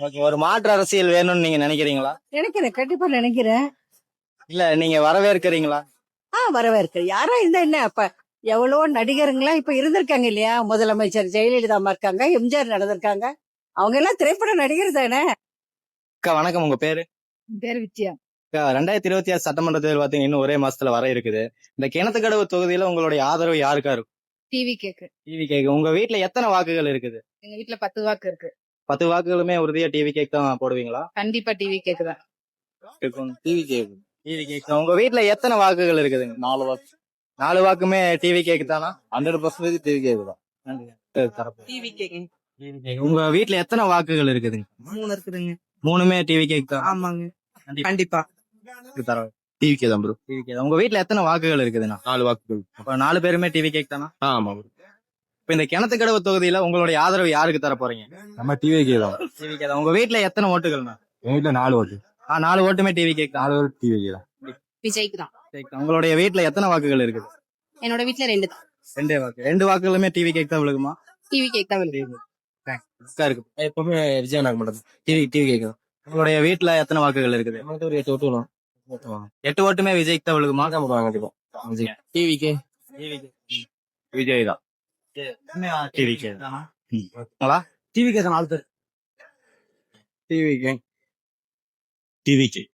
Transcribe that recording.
Okay. ஒரு மாற்று அரசியல் வேணும்னு நீங்க நினைக்கிறீங்களா? நினைக்கிறேன், கண்டிப்பா நினைக்கிறேன். இல்ல நீங்க வரவேற்கிறீங்களா? வரவேற்கு யாரா இருந்தா என்ன அப்ப எவ்வளவோ நடிகருங்களா இப்ப இருந்திருக்காங்க இல்லையா? முதலமைச்சர் ஜெயலலிதா அம்மா இருக்காங்க, எம்ஜிஆர் நடந்திருக்காங்க. அவங்க எல்லாம் திரைப்பட நடிகர் தானே. அக்கா வணக்கம். உங்க பேரு? பேர் வித்யா. அக்கா, 2026 சட்டமன்ற தேர்தல் பாத்தீங்கன்னா இன்னும் ஒரே மாசத்துல வர இருக்குது. இந்த கிணத்துக்கடவு தொகுதியில உங்களுடைய ஆதரவு யாருக்கா இருக்கும்? டிவி கேக்கு. டிவி கேக்கு. உங்க வீட்ல எத்தனை வாக்குகள் இருக்குது? எங்க வீட்டுல 10 வாக்கு இருக்கு. 10 வாக்குகளுமே உறுதியா டிவி கேக் தான் போடுவீங்களா? கண்டிப்பா டிவி கேக்கு தான். TVK. TVK. உங்க வீட்ல எத்தனை வாக்குகள் இருக்குதுங்க? 4 வாக்கு. 4 வாக்குமே டிவி கேக் தானா? 100% டிவி கேக் தான். டிவி கேக்கு. TVK. உங்க வீட்ல எத்தனை வாக்குகள் இருக்குதுங்க? 3 இருக்குதுங்க. 3மே டிவி கேக் தான். ஆமாங்க. கண்டிப்பா. டிவி கேக் தான் ப்ரோ. டிவி கேக் தான். உங்க வீட்ல எத்தனை வாக்குகள் இருக்குதுண்ணா? 4 வாக்குகள். அப்ப 4 பேருமே டிவி கேக் தானா? ஆமா. இப்ப இந்த கிணத்துக்கடவு தொகுதியில உங்களுடைய ஆதரவு யாருக்கு தர போறீங்க? நம்ம டிவி கேக் தான். டிவி கேக் தான். உங்க வீட்ல எத்தனை ஓட்டுகள்ண்ணா? எங்க வீட்டுல 4 ஓட்டு. 4 ஓட்டுமே டிவி கேக் தான். 4 ஓட்டு டிவி கேக் தான். விஜய்க்கு தான். உங்களுடைய வீட்ல எத்தனை வாக்குகள் இருக்குது? என்னோட வீட்டுல 2 தான். 2 வாக்கு. 2 வாக்குகளுமே டிவி கேக் தான் விழுகுமா? டிவி கேக் தான் விழுது. இருக்கு. எப்பவுமே விஜய் நாங்க மட்டும் டிவி கேக் தான். உங்களுடைய வீட்ல எத்தனை வாக்குகள் இருக்குது? நமக்கு ஒரு 8 ஓட்டு வரும். 8 ஓட்டுமே விஜய்க்கு தான் விழுகுமா? கண்டிப்பா விஜய். TV cake. விஜய் தான். டிவி கேக் தானா? டிவி கேக் 4 பேர். TVK. TV cake.